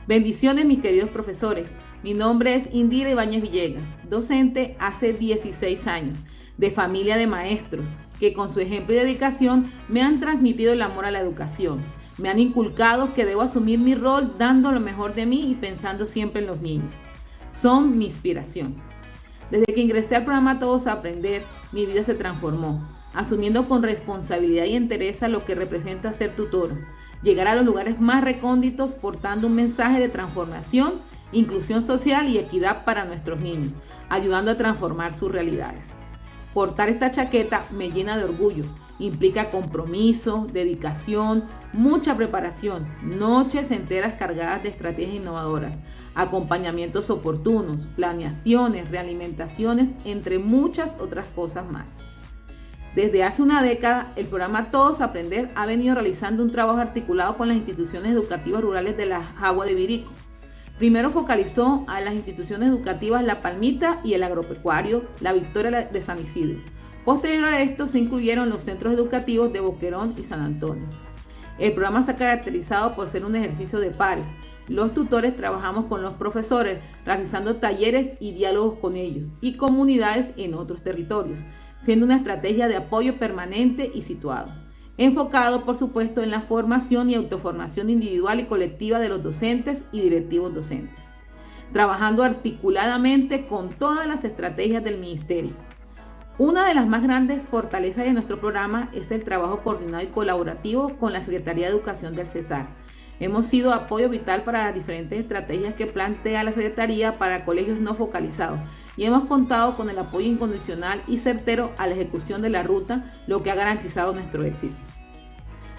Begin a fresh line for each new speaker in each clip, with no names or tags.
Bendiciones, mis queridos profesores. Mi nombre es Indira Ibáñez Villegas, docente hace 16 años, de familia de maestros, que con su ejemplo y dedicación me han transmitido el amor a la educación. Me han inculcado que debo asumir mi rol dando lo mejor de mí y pensando siempre en los niños. Son mi inspiración. Desde que ingresé al programa Todos a Aprender, mi vida se transformó, asumiendo con responsabilidad y entereza lo que representa ser tutor, llegar a los lugares más recónditos portando un mensaje de transformación, inclusión social y equidad para nuestros niños, ayudando a transformar sus realidades. Portar esta chaqueta me llena de orgullo, implica compromiso, dedicación, mucha preparación, noches enteras cargadas de estrategias innovadoras, acompañamientos oportunos, planeaciones, realimentaciones, entre muchas otras cosas más. Desde hace una década, el programa Todos a Aprender ha venido realizando un trabajo articulado con las instituciones educativas rurales de la Jagua de Virico. Primero focalizó a las instituciones educativas La Palmita y el agropecuario La Victoria de San Isidro. Posterior a esto se incluyeron los centros educativos de Boquerón y San Antonio. El programa se ha caracterizado por ser un ejercicio de pares. Los tutores trabajamos con los profesores, realizando talleres y diálogos con ellos y comunidades en otros territorios, siendo una estrategia de apoyo permanente y situado, enfocado por supuesto en la formación y autoformación individual y colectiva de los docentes y directivos docentes, trabajando articuladamente con todas las estrategias del ministerio. Una de las más grandes fortalezas de nuestro programa es el trabajo coordinado y colaborativo con la Secretaría de Educación del Cesar. Hemos sido apoyo vital para las diferentes estrategias que plantea la Secretaría para colegios no focalizados y hemos contado con el apoyo incondicional y certero a la ejecución de la ruta, lo que ha garantizado nuestro éxito.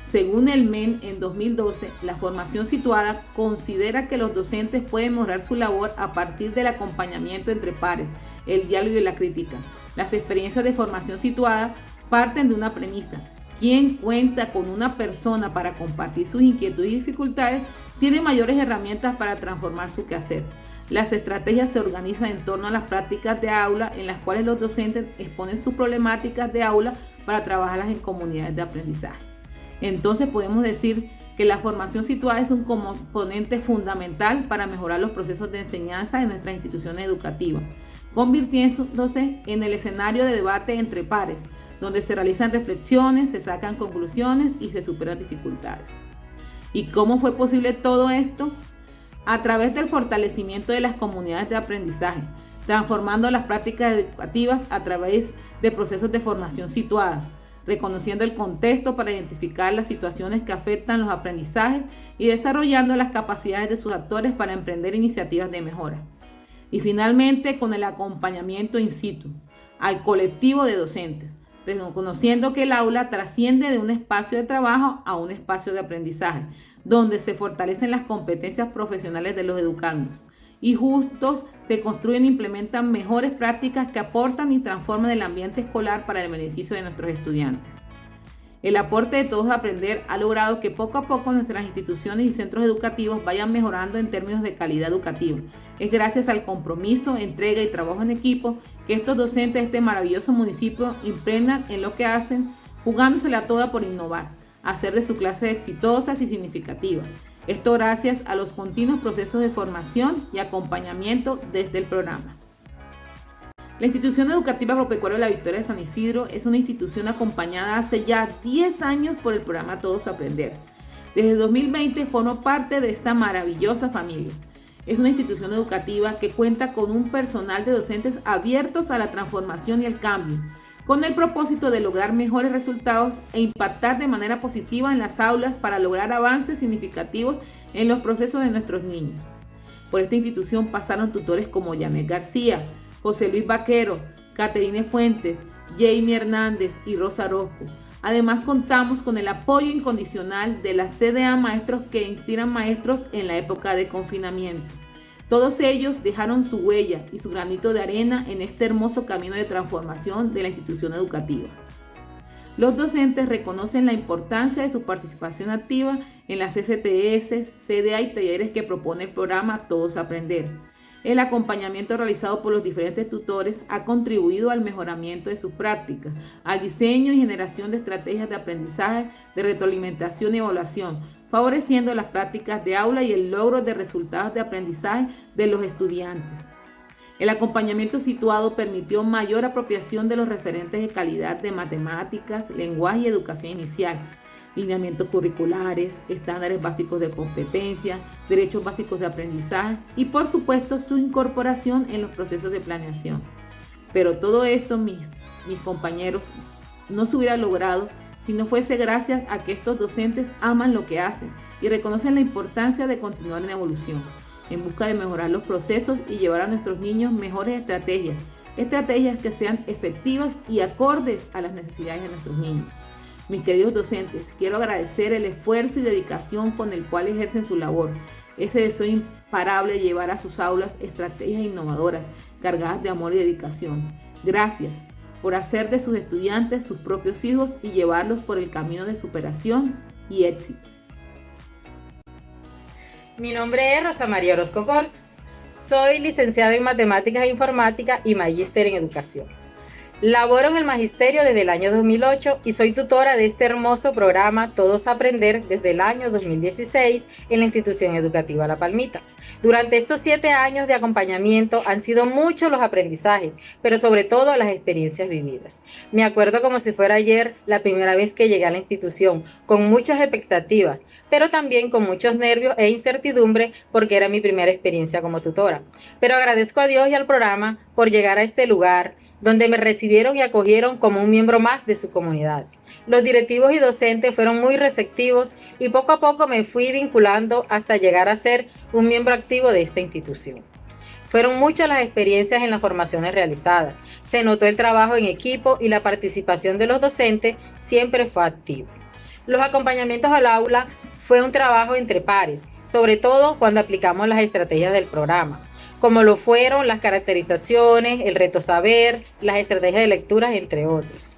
Según el MEN, en 2012, la formación situada considera que los docentes pueden mejorar su labor a partir del acompañamiento entre pares, el diálogo y la crítica. Las experiencias de formación situada parten de una premisa. Quien cuenta con una persona para compartir sus inquietudes y dificultades tiene mayores herramientas para transformar su quehacer. Las estrategias se organizan en torno a las prácticas de aula en las cuales los docentes exponen sus problemáticas de aula para trabajarlas en comunidades de aprendizaje. Entonces podemos decir que la formación situada es un componente fundamental para mejorar los procesos de enseñanza en nuestras instituciones educativas, convirtiéndose en el escenario de debate entre pares, donde se realizan reflexiones, se sacan conclusiones y se superan dificultades. ¿Y cómo fue posible todo esto? A través del fortalecimiento de las comunidades de aprendizaje, transformando las prácticas educativas a través de procesos de formación situada, reconociendo el contexto para identificar las situaciones que afectan los aprendizajes y desarrollando las capacidades de sus actores para emprender iniciativas de mejora. Y finalmente, con el acompañamiento in situ al colectivo de docentes, reconociendo que el aula trasciende de un espacio de trabajo a un espacio de aprendizaje, donde se fortalecen las competencias profesionales de los educandos y juntos se construyen e implementan mejores prácticas que aportan y transforman el ambiente escolar para el beneficio de nuestros estudiantes. El aporte de Todos a Aprender ha logrado que poco a poco nuestras instituciones y centros educativos vayan mejorando en términos de calidad educativa. Es gracias al compromiso, entrega y trabajo en equipo que estos docentes de este maravilloso municipio impregnan en lo que hacen, jugándosela toda por innovar, hacer de su clase exitosas y significativas. Esto gracias a los continuos procesos de formación y acompañamiento desde el programa. La Institución Educativa Agropecuaria La Victoria de San Isidro es una institución acompañada hace ya 10 años por el programa Todos a Aprender. Desde 2020 formo parte de esta maravillosa familia. Es una institución educativa que cuenta con un personal de docentes abiertos a la transformación y el cambio, con el propósito de lograr mejores resultados e impactar de manera positiva en las aulas para lograr avances significativos en los procesos de nuestros niños. Por esta institución pasaron tutores como Yanet García, José Luis Vaquero, Caterine Fuentes, Jamie Hernández y Rosa Orozco. Además contamos con el apoyo incondicional de la CDA Maestros que inspiran maestros en la época de confinamiento. Todos ellos dejaron su huella y su granito de arena en este hermoso camino de transformación de la institución educativa. Los docentes reconocen la importancia de su participación activa en las CCTS, CDA y talleres que propone el programa Todos a Aprender. El acompañamiento realizado por los diferentes tutores ha contribuido al mejoramiento de sus prácticas, al diseño y generación de estrategias de aprendizaje, de retroalimentación y evaluación, favoreciendo las prácticas de aula y el logro de resultados de aprendizaje de los estudiantes. El acompañamiento situado permitió mayor apropiación de los referentes de calidad de matemáticas, lenguaje y educación inicial, lineamientos curriculares, estándares básicos de competencia, derechos básicos de aprendizaje y, por supuesto, su incorporación en los procesos de planeación. Pero todo esto, mis compañeros, no se hubiera logrado si no fuese gracias a que estos docentes aman lo que hacen y reconocen la importancia de continuar en evolución, en busca de mejorar los procesos y llevar a nuestros niños mejores estrategias que sean efectivas y acordes a las necesidades de nuestros niños. Mis queridos docentes, quiero agradecer el esfuerzo y dedicación con el cual ejercen su labor, ese deseo imparable de llevar a sus aulas estrategias innovadoras, cargadas de amor y dedicación. Gracias por hacer de sus estudiantes sus propios hijos y llevarlos por el camino de superación y éxito.
Mi nombre es Rosa María Orozco Corzo. Soy licenciada en Matemáticas e Informática y magíster en Educación. Laboro en el magisterio desde el año 2008 y soy tutora de este hermoso programa Todos a Aprender desde el año 2016 en la institución educativa La Palmita. Durante estos 7 años de acompañamiento han sido muchos los aprendizajes, pero sobre todo las experiencias vividas. Me acuerdo como si fuera ayer la primera vez que llegué a la institución, con muchas expectativas, pero también con muchos nervios e incertidumbre porque era mi primera experiencia como tutora. Pero agradezco a Dios y al programa por llegar a este lugar, donde me recibieron y acogieron como un miembro más de su comunidad. Los directivos y docentes fueron muy receptivos y poco a poco me fui vinculando hasta llegar a ser un miembro activo de esta institución. Fueron muchas las experiencias en las formaciones realizadas. Se notó el trabajo en equipo y la participación de los docentes siempre fue activa. Los acompañamientos al aula fue un trabajo entre pares, sobre todo cuando aplicamos las estrategias del programa, como lo fueron las caracterizaciones, el reto saber, las estrategias de lectura, entre otros.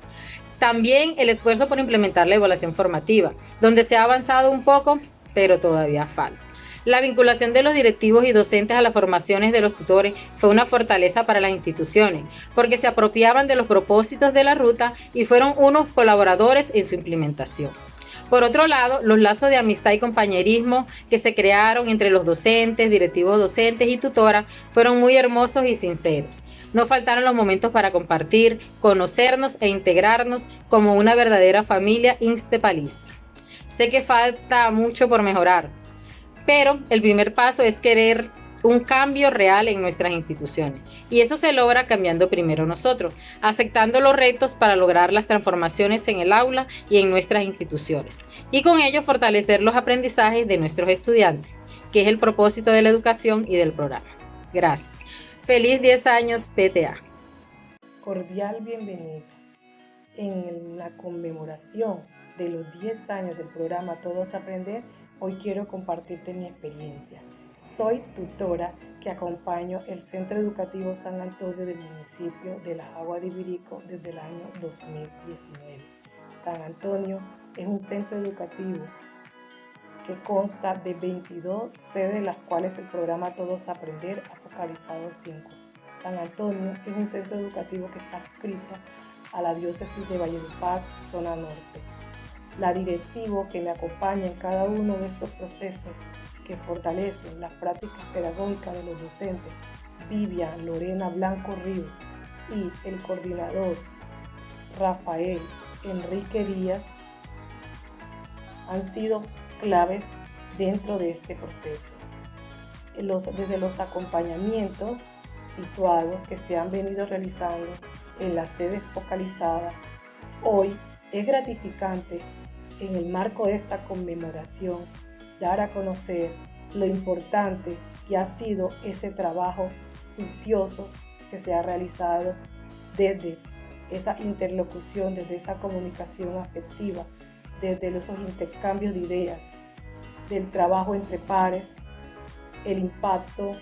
También el esfuerzo por implementar la evaluación formativa, donde se ha avanzado un poco, pero todavía falta. La vinculación de los directivos y docentes a las formaciones de los tutores fue una fortaleza para las instituciones, porque se apropiaban de los propósitos de la ruta y fueron unos colaboradores en su implementación. Por otro lado, los lazos de amistad y compañerismo que se crearon entre los docentes, directivos docentes y tutoras fueron muy hermosos y sinceros. No faltaron los momentos para compartir, conocernos e integrarnos como una verdadera familia instepalista. Sé que falta mucho por mejorar, pero el primer paso es querer un cambio real en nuestras instituciones. Y eso se logra cambiando primero nosotros, aceptando los retos para lograr las transformaciones en el aula y en nuestras instituciones. Y con ello fortalecer los aprendizajes de nuestros estudiantes, que es el propósito de la educación y del programa. Gracias. Feliz 10 años PTA.
Cordial bienvenida. En la conmemoración de los 10 años del programa Todos a Aprender, hoy quiero compartirte mi experiencia. Soy tutora que acompaño el Centro Educativo San Antonio del municipio de Las Aguas de Ibirico desde el año 2019. San Antonio es un centro educativo que consta de 22 sedes, las cuales el programa Todos a Aprender ha focalizado 5. San Antonio es un centro educativo que está adscrito a la diócesis de Valledupar, zona norte. La directivo que me acompaña en cada uno de estos procesos que fortalecen las prácticas pedagógicas de los docentes, Vivian Lorena Blanco Ríos, y el coordinador Rafael Enrique Díaz, han sido claves dentro de este proceso. Desde los acompañamientos situados que se han venido realizando en las sedes focalizadas, hoy es gratificante en el marco de esta conmemoración dar a conocer lo importante que ha sido ese trabajo juicioso que se ha realizado desde esa interlocución, desde esa comunicación afectiva, desde esos intercambios de ideas, del trabajo entre pares, el impacto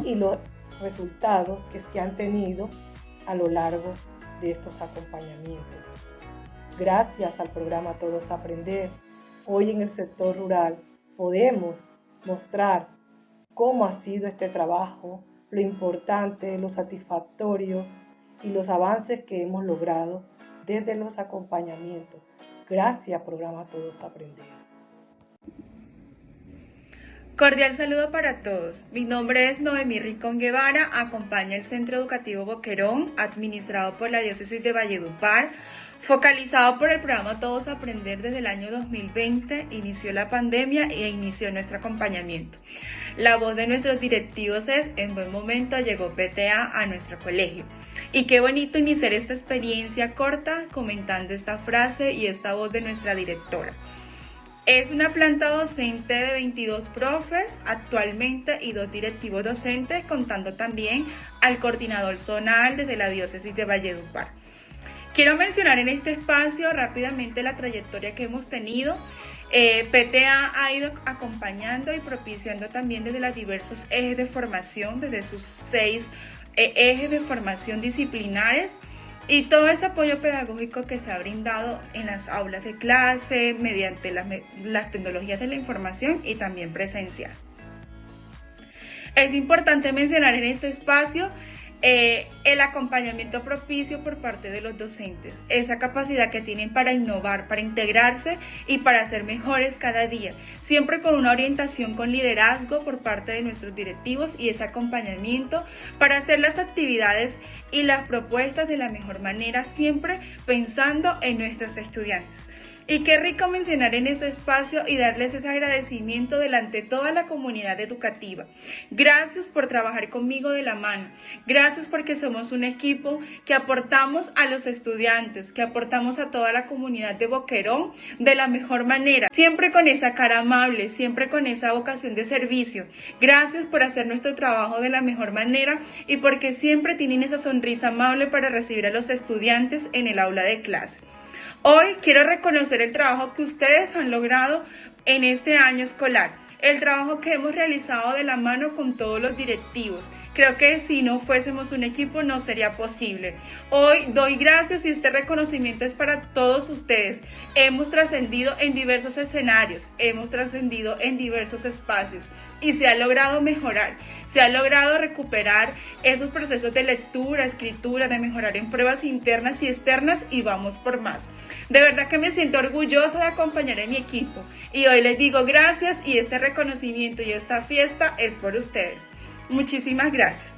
y los resultados que se han tenido a lo largo de estos acompañamientos. Gracias al programa Todos a Aprender, hoy en el sector rural podemos mostrar cómo ha sido este trabajo, lo importante, lo satisfactorio y los avances que hemos logrado desde los acompañamientos. Gracias, programa Todos a Aprender.
Cordial saludo para todos. Mi nombre es Noemí Rincón Guevara, acompaño el Centro Educativo Boquerón, administrado por la Diócesis de Valledupar, focalizado por el programa Todos Aprender desde el año 2020, inició la pandemia e inició nuestro acompañamiento. La voz de nuestros directivos es: en buen momento llegó PTA a nuestro colegio. Y qué bonito iniciar esta experiencia corta comentando esta frase y esta voz de nuestra directora. Es una planta docente de 22 profes actualmente y 2 directivos docentes, contando también al coordinador zonal desde la Diócesis de Valledupar. Quiero mencionar en este espacio rápidamente la trayectoria que hemos tenido. PTA ha ido acompañando y propiciando también desde los diversos ejes de formación, desde sus 6 ejes de formación disciplinares, y todo ese apoyo pedagógico que se ha brindado en las aulas de clase mediante las tecnologías de la información y también presencial. Es importante mencionar en este espacio el acompañamiento propicio por parte de los docentes, esa capacidad que tienen para innovar, para integrarse y para ser mejores cada día, siempre con una orientación con liderazgo por parte de nuestros directivos y ese acompañamiento para hacer las actividades y las propuestas de la mejor manera, siempre pensando en nuestros estudiantes. Y qué rico mencionar en este espacio y darles ese agradecimiento delante de toda la comunidad educativa. Gracias por trabajar conmigo de la mano. Gracias porque somos un equipo que aportamos a los estudiantes, que aportamos a toda la comunidad de Boquerón de la mejor manera. Siempre con esa cara amable, siempre con esa vocación de servicio. Gracias por hacer nuestro trabajo de la mejor manera y porque siempre tienen esa sonrisa amable para recibir a los estudiantes en el aula de clase. Hoy quiero reconocer el trabajo que ustedes han logrado en este año escolar, el trabajo que hemos realizado de la mano con todos los directivos. Creo que si no fuésemos un equipo no sería posible. Hoy doy gracias y este reconocimiento es para todos ustedes. Hemos trascendido en diversos escenarios, hemos trascendido en diversos espacios y se ha logrado mejorar, se ha logrado recuperar esos procesos de lectura, escritura, de mejorar en pruebas internas y externas y vamos por más. De verdad que me siento orgullosa de acompañar a mi equipo y hoy les digo gracias y este reconocimiento y esta fiesta es por ustedes. Muchísimas gracias.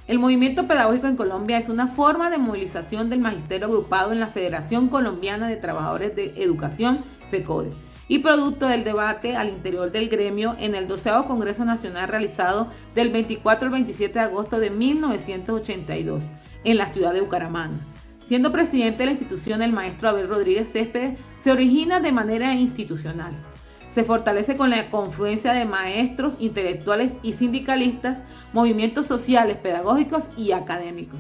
El movimiento pedagógico en Colombia es una forma de movilización del magisterio agrupado en la Federación Colombiana de Trabajadores de Educación, FECODE, y producto del debate al interior del gremio en el 12º Congreso Nacional realizado del 24 al 27 de agosto de 1982 en la ciudad de Bucaramanga. Siendo presidente de la institución el maestro Abel Rodríguez Céspedes, se origina de manera institucional. Se fortalece con la confluencia de maestros, intelectuales y sindicalistas, movimientos sociales, pedagógicos y académicos.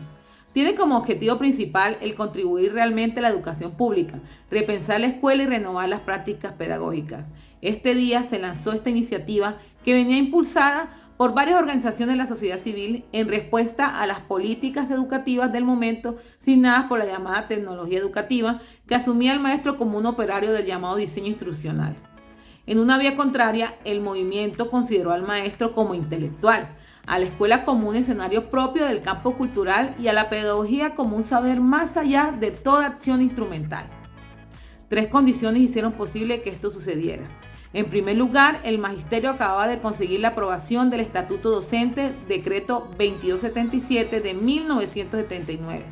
Tiene como objetivo principal el contribuir realmente a la educación pública, repensar la escuela y renovar las prácticas pedagógicas. Este día se lanzó esta iniciativa que venía impulsada por varias organizaciones de la sociedad civil en respuesta a las políticas educativas del momento signadas por la llamada tecnología educativa, que asumía al maestro como un operario del llamado diseño instruccional. En una vía contraria, el movimiento consideró al maestro como intelectual, a la escuela como un escenario propio del campo cultural y a la pedagogía como un saber más allá de toda acción instrumental. 3 condiciones hicieron posible que esto sucediera. En primer lugar, el magisterio acababa de conseguir la aprobación del Estatuto Docente, decreto 2277 de 1979,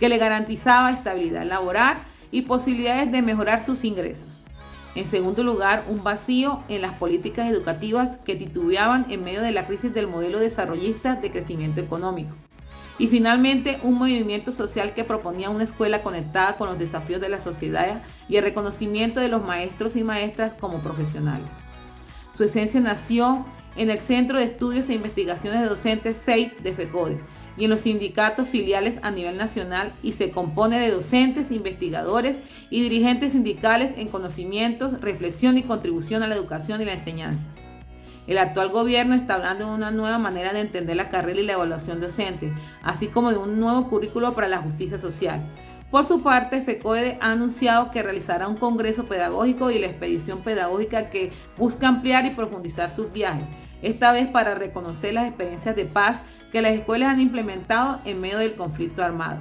que le garantizaba estabilidad laboral y posibilidades de mejorar sus ingresos. En segundo lugar, un vacío en las políticas educativas que titubeaban en medio de la crisis del modelo desarrollista de crecimiento económico. Y finalmente, un movimiento social que proponía una escuela conectada con los desafíos de la sociedad y el reconocimiento de los maestros y maestras como profesionales. Su esencia nació en el Centro de Estudios e Investigaciones de Docentes CEID de FECODE y en los sindicatos filiales a nivel nacional y se compone de docentes, investigadores y dirigentes sindicales en conocimientos, reflexión y contribución a la educación y la enseñanza. El actual gobierno está hablando de una nueva manera de entender la carrera y la evaluación docente, así como de un nuevo currículo para la justicia social. Por su parte, FECODE ha anunciado que realizará un congreso pedagógico y la expedición pedagógica que busca ampliar y profundizar sus viajes, esta vez para reconocer las experiencias de paz que las escuelas han implementado en medio del conflicto armado.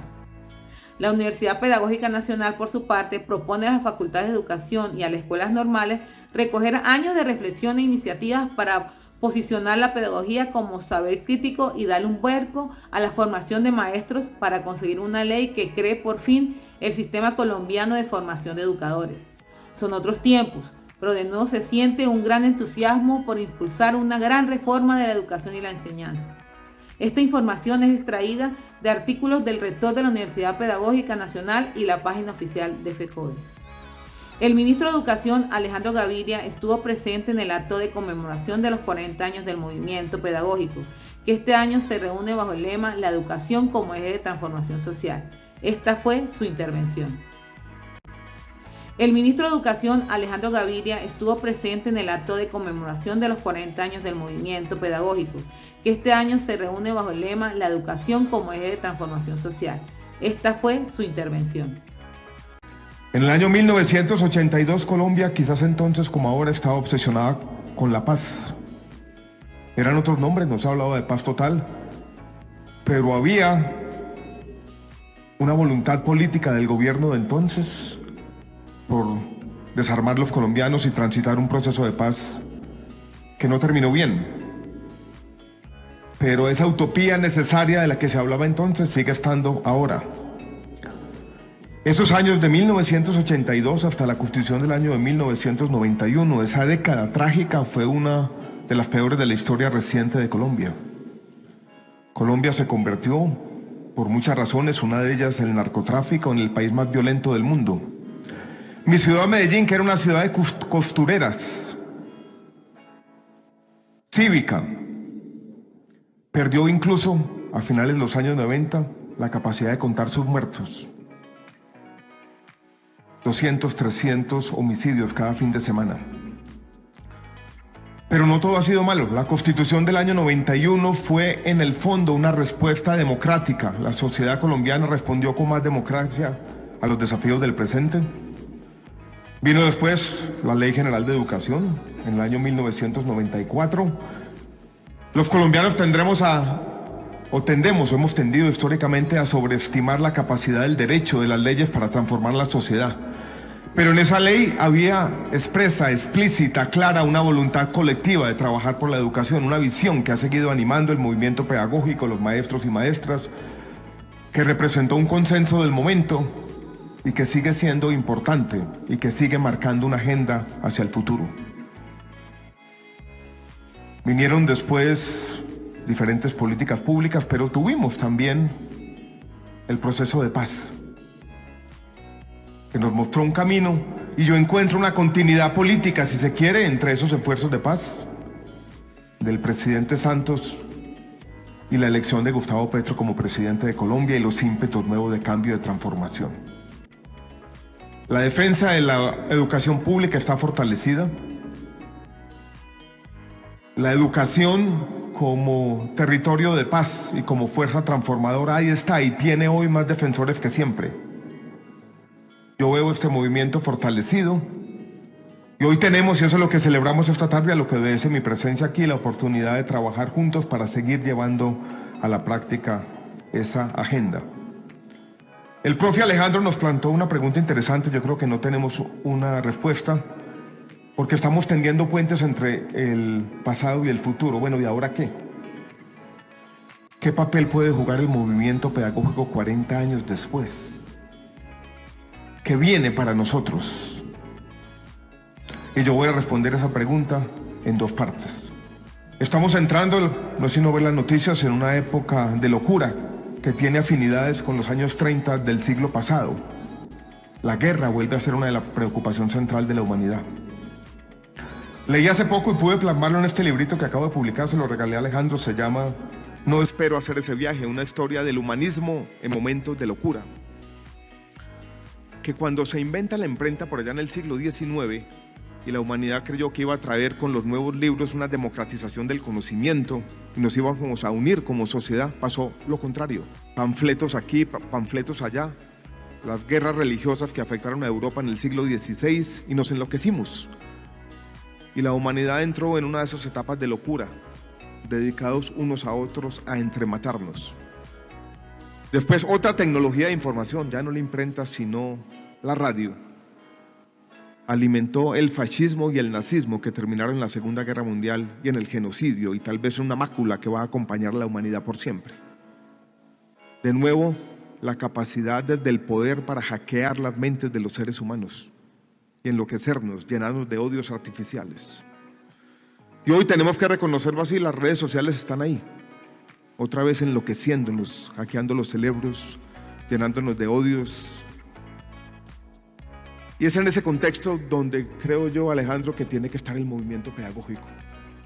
La Universidad Pedagógica Nacional, por su parte, propone a las facultades de educación y a las escuelas normales recoger años de reflexión e iniciativas para posicionar la pedagogía como saber crítico y darle un vuelco a la formación de maestros para conseguir una ley que cree por fin el sistema colombiano de formación de educadores. Son otros tiempos, pero de nuevo se siente un gran entusiasmo por impulsar una gran reforma de la educación y la enseñanza. Esta información es extraída de artículos del rector de la Universidad Pedagógica Nacional y la página oficial de FECODE. El ministro de Educación, Alejandro Gaviria, estuvo presente en el acto de conmemoración de los 40 años del movimiento pedagógico, que este año se reúne bajo el lema La educación como eje de transformación social. Esta fue su intervención. El ministro de Educación, Alejandro Gaviria, estuvo presente en el acto de conmemoración de los 40 años del movimiento pedagógico, que este año se reúne bajo el lema La educación como eje de transformación social. Esta fue su intervención.
En el año 1982, Colombia, quizás entonces como ahora, estaba obsesionada con la paz. Eran otros nombres, no se hablaba de paz total, pero había una voluntad política del gobierno de entonces por desarmar los colombianos y transitar un proceso de paz que no terminó bien. Pero esa utopía necesaria de la que se hablaba entonces sigue estando ahora. Esos años de 1982 hasta la Constitución del año de 1991, esa década trágica fue una de las peores de la historia reciente de Colombia. Colombia se convirtió, por muchas razones, una de ellas el narcotráfico, en el país más violento del mundo. Mi ciudad, Medellín, que era una ciudad de costureras, cívica, perdió incluso a finales de los años 90 la capacidad de contar sus muertos. 200, 300 homicidios cada fin de semana. Pero no todo ha sido malo. La Constitución del año 91 fue en el fondo una respuesta democrática. La sociedad colombiana respondió con más democracia a los desafíos del presente. Vino después la Ley General de Educación en el año 1994. Los colombianos hemos tendido históricamente a sobreestimar la capacidad del derecho de las leyes para transformar la sociedad. Pero en esa ley había expresa, explícita, clara, una voluntad colectiva de trabajar por la educación, una visión que ha seguido animando el movimiento pedagógico, los maestros y maestras, que representó un consenso del momento y que sigue siendo importante y que sigue marcando una agenda hacia el futuro. Vinieron después diferentes políticas públicas, pero tuvimos también el proceso de paz, que nos mostró un camino, y yo encuentro una continuidad política, si se quiere, entre esos esfuerzos de paz del presidente Santos y la elección de Gustavo Petro como presidente de Colombia y los ímpetus nuevos de cambio y de transformación. La defensa de la educación pública está fortalecida. La educación como territorio de paz y como fuerza transformadora ahí está, y tiene hoy más defensores que siempre. Yo veo este movimiento fortalecido y hoy tenemos, y eso es lo que celebramos esta tarde, a lo que obedece mi presencia aquí, la oportunidad de trabajar juntos para seguir llevando a la práctica esa agenda. El profe Alejandro nos plantó una pregunta interesante. Yo creo que no tenemos una respuesta porque estamos tendiendo puentes entre el pasado y el futuro. Bueno, ¿y ahora qué? ¿Qué papel puede jugar el movimiento pedagógico 40 años después? ¿Qué viene para nosotros? Y yo voy a responder esa pregunta en dos partes. Estamos entrando, no es sino ver las noticias, en una época de locura que tiene afinidades con los años 30 del siglo pasado. La guerra vuelve a ser una de las preocupaciones centrales de la humanidad. Leí hace poco y pude plasmarlo en este librito que acabo de publicar, se lo regalé a Alejandro, se llama No espero hacer ese viaje, una historia del humanismo en momentos de locura. Que cuando se inventa la imprenta por allá en el siglo XIX y la humanidad creyó que iba a traer con los nuevos libros una democratización del conocimiento y nos íbamos a unir como sociedad, pasó lo contrario. Panfletos aquí, panfletos allá, las guerras religiosas que afectaron a Europa en el siglo XVI y nos enloquecimos. Y la humanidad entró en una de esas etapas de locura, dedicados unos a otros a entrematarnos. Después otra tecnología de información, ya no la imprenta sino la radio. alimentó el fascismo y el nazismo que terminaron en la Segunda Guerra Mundial y en el genocidio, y tal vez una mácula que va a acompañar a la humanidad por siempre. De nuevo, la capacidad del poder para hackear las mentes de los seres humanos y enloquecernos, llenarnos de odios artificiales. Y hoy tenemos que reconocerlo así, las redes sociales están ahí, otra vez enloqueciéndonos, hackeando los cerebros, llenándonos de odios. Y es en ese contexto donde creo yo, Alejandro, que tiene que estar el movimiento pedagógico.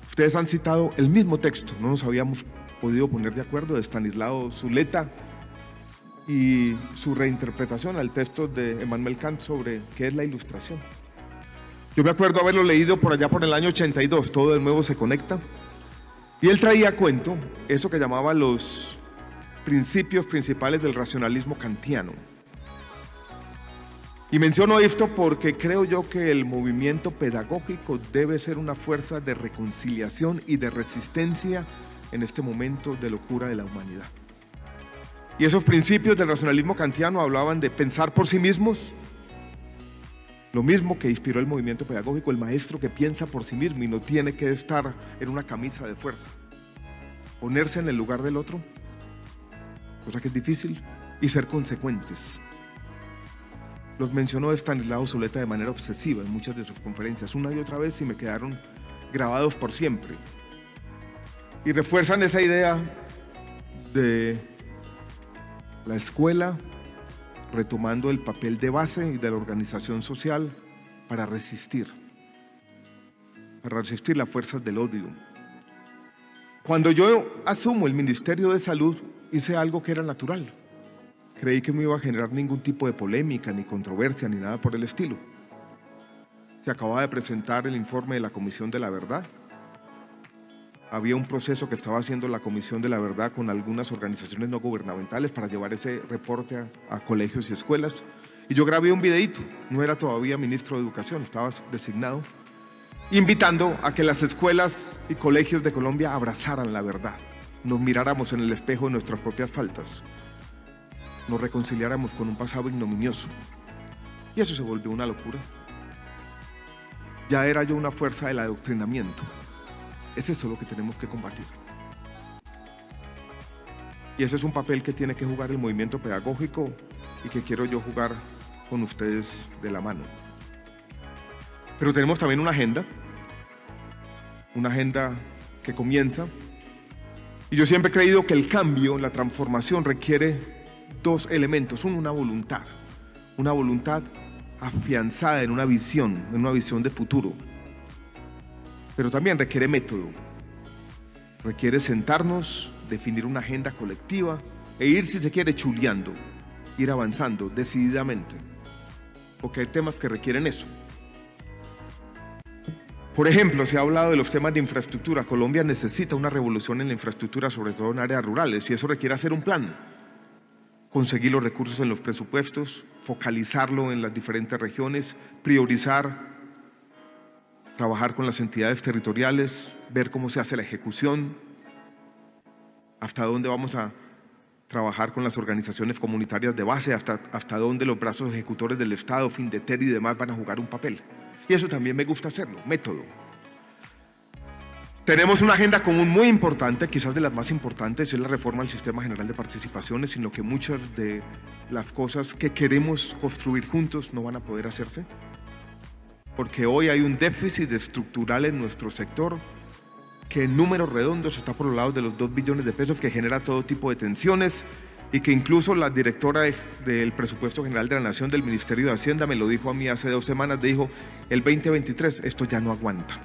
Ustedes han citado el mismo texto, no nos habíamos podido poner de acuerdo, de Stanislao Zuleta y su reinterpretación al texto de Emmanuel Kant sobre qué es la ilustración. Yo me acuerdo haberlo leído por allá por el año 82, todo de nuevo se conecta, y él traía a cuento eso que llamaba los principios principales del racionalismo kantiano. Y menciono esto porque creo yo que el movimiento pedagógico debe ser una fuerza de reconciliación y de resistencia en este momento de locura de la humanidad. Y esos principios del racionalismo kantiano hablaban de pensar por sí mismos, lo mismo que inspiró el movimiento pedagógico, el maestro que piensa por sí mismo y no tiene que estar en una camisa de fuerza, ponerse en el lugar del otro, cosa que es difícil, y ser consecuentes. Los mencionó Stanislao Zuleta de manera obsesiva en muchas de sus conferencias, una y otra vez, y me quedaron grabados por siempre. Y refuerzan esa idea de la escuela retomando el papel de base y de la organización social para resistir las fuerzas del odio. Cuando yo asumo el Ministerio de Salud, hice algo que era natural. Creí que no iba a generar ningún tipo de polémica, ni controversia, ni nada por el estilo. Se acababa de presentar el informe de la Comisión de la Verdad. Había un proceso que estaba haciendo la Comisión de la Verdad con algunas organizaciones no gubernamentales para llevar ese reporte a colegios y escuelas. Y yo grabé un videíto, no era todavía ministro de Educación, estaba designado, invitando a que las escuelas y colegios de Colombia abrazaran la verdad, nos miráramos en el espejo de nuestras propias faltas, nos reconciliáramos con un pasado ignominioso. Y eso se volvió una locura. Ya era yo una fuerza del adoctrinamiento. Es eso lo que tenemos que combatir. Y ese es un papel que tiene que jugar el movimiento pedagógico y que quiero yo jugar con ustedes de la mano. Pero tenemos también una agenda que comienza. Y yo siempre he creído que el cambio, la transformación requiere dos elementos. Uno, una voluntad afianzada en una visión de futuro. Pero también requiere método, requiere sentarnos, definir una agenda colectiva e ir, si se quiere, chuleando, ir avanzando decididamente, porque hay temas que requieren eso. Por ejemplo, se ha hablado de los temas de infraestructura. Colombia necesita una revolución en la infraestructura, sobre todo en áreas rurales, y eso requiere hacer un plan, conseguir los recursos en los presupuestos, focalizarlo en las diferentes regiones, priorizar, trabajar con las entidades territoriales, ver cómo se hace la ejecución, hasta dónde vamos a trabajar con las organizaciones comunitarias de base, hasta dónde los brazos ejecutores del Estado, Findeter y demás van a jugar un papel. Y eso también me gusta hacerlo, método. Tenemos una agenda común muy importante, quizás de las más importantes, es la reforma del Sistema General de Participaciones, sino que muchas de las cosas que queremos construir juntos no van a poder hacerse, porque hoy hay un déficit estructural en nuestro sector que en números redondos está por los lados de los 2 billones de pesos, que genera todo tipo de tensiones y que incluso la directora del Presupuesto General de la Nación del Ministerio de Hacienda me lo dijo a mí hace 2 semanas, dijo, el 2023 esto ya no aguanta.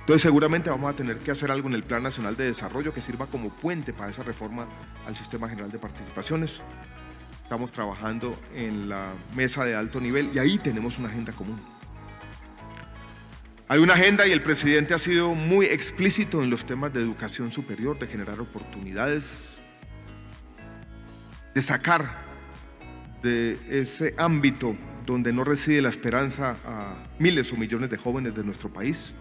Entonces seguramente vamos a tener que hacer algo en el Plan Nacional de Desarrollo que sirva como puente para esa reforma al Sistema General de Participaciones. Estamos trabajando en la mesa de alto nivel y ahí tenemos una agenda común. Hay una agenda y el presidente ha sido muy explícito en los temas de educación superior, de generar oportunidades, de sacar de ese ámbito donde no reside la esperanza a miles o millones de jóvenes de nuestro país,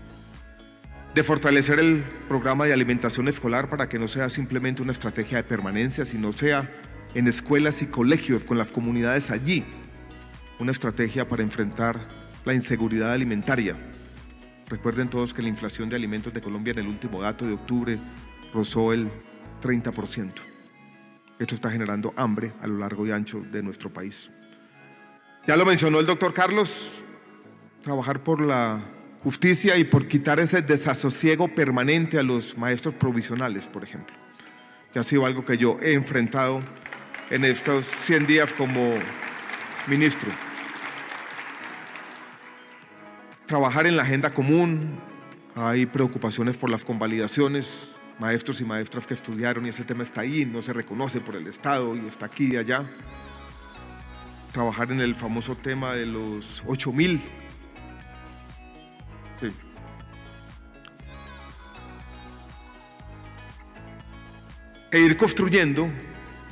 de fortalecer el programa de alimentación escolar para que no sea simplemente una estrategia de permanencia, sino sea en escuelas y colegios con las comunidades allí, una estrategia para enfrentar la inseguridad alimentaria. Recuerden todos que la inflación de alimentos de Colombia en el último dato de octubre rozó el 30%. Esto está generando hambre a lo largo y ancho de nuestro país. Ya lo mencionó el doctor Carlos, trabajar por la justicia y por quitar ese desasosiego permanente a los maestros provisionales, por ejemplo, que ha sido algo que yo he enfrentado en estos 100 días como ministro. Trabajar en la agenda común, hay preocupaciones por las convalidaciones, maestros y maestras que estudiaron y ese tema está ahí, no se reconoce por el Estado y está aquí y allá. Trabajar en el famoso tema de los 8.000. Sí. E ir construyendo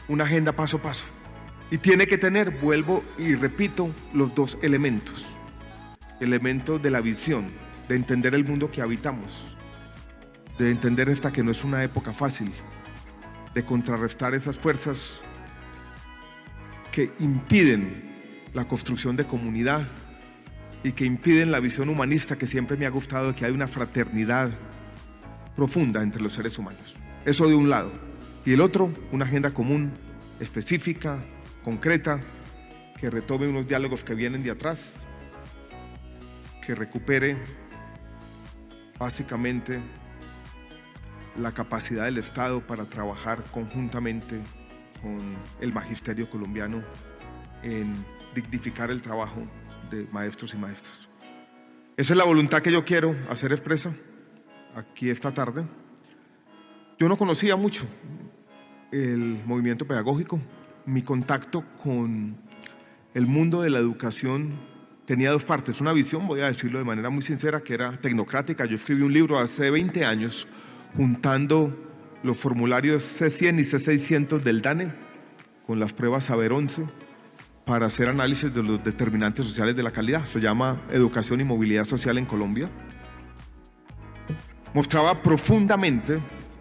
una agenda paso a paso. Y tiene que tener, vuelvo y repito, los dos elementos. Elemento de la visión, de entender el mundo que habitamos, de entender esta que no es una época fácil, de contrarrestar esas fuerzas que impiden la construcción de comunidad y que impiden la visión humanista que siempre me ha gustado, de que hay una fraternidad profunda entre los seres humanos. Eso de un lado. Y el otro, una agenda común, específica, concreta, que retome unos diálogos que vienen de atrás, que recupere básicamente la capacidad del Estado para trabajar conjuntamente con el magisterio colombiano en dignificar el trabajo de maestros y maestras. Esa es la voluntad que yo quiero hacer expresa aquí esta tarde. Yo no conocía mucho el movimiento pedagógico. Mi contacto con el mundo de la educación tenía dos partes, una visión, voy a decirlo de manera muy sincera, que era tecnocrática. Yo escribí un libro hace 20 años juntando los formularios C100 y C600 del DANE con las pruebas Saber 11 para hacer análisis de los determinantes sociales de la calidad. Se llama Educación y Movilidad Social en Colombia. Mostraba profundamente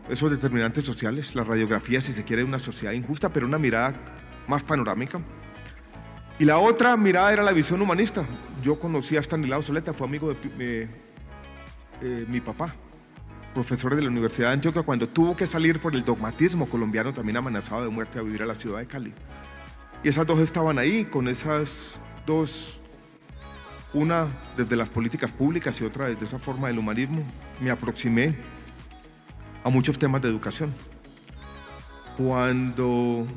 esos determinantes sociales, la radiografía, si se quiere, de una sociedad injusta, pero una mirada más panorámica. Y la otra mirada era la visión humanista. Yo conocí a Estanislao Soleta, fue amigo de mi papá, profesor de la Universidad de Antioquia, cuando tuvo que salir por el dogmatismo colombiano también amenazado de muerte a vivir a la ciudad de Cali. Y esas dos estaban ahí, con esas dos, una desde las políticas públicas y otra desde esa forma del humanismo, me aproximé a muchos temas de educación. Cuando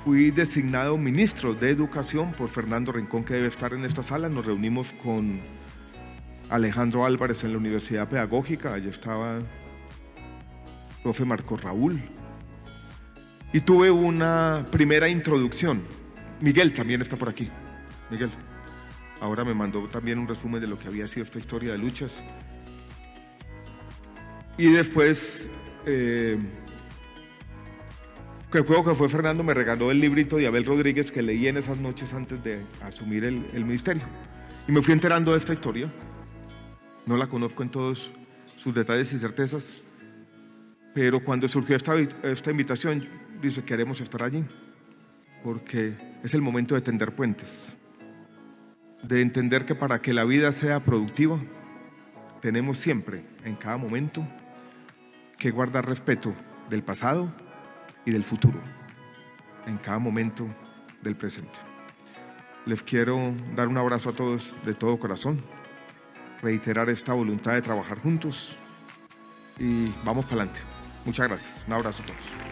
fui designado ministro de Educación por Fernando Rincón, que debe estar en esta sala, nos reunimos con Alejandro Álvarez en la Universidad Pedagógica, allí estaba el profe Marco Raúl, y tuve una primera introducción. Miguel también está por aquí. Miguel, ahora me mandó también un resumen de lo que había sido esta historia de luchas. Y después, que creo que fue Fernando, me regaló el librito de Abel Rodríguez que leí en esas noches antes de asumir el ministerio. Y me fui enterando de esta historia. No la conozco en todos sus detalles y certezas, pero cuando surgió esta invitación, dice, queremos estar allí, porque es el momento de tender puentes, de entender que para que la vida sea productiva, tenemos siempre, en cada momento, que guardar respeto del pasado y del futuro, en cada momento del presente. Les quiero dar un abrazo a todos de todo corazón, reiterar esta voluntad de trabajar juntos y vamos para adelante. Muchas gracias. Un abrazo a todos.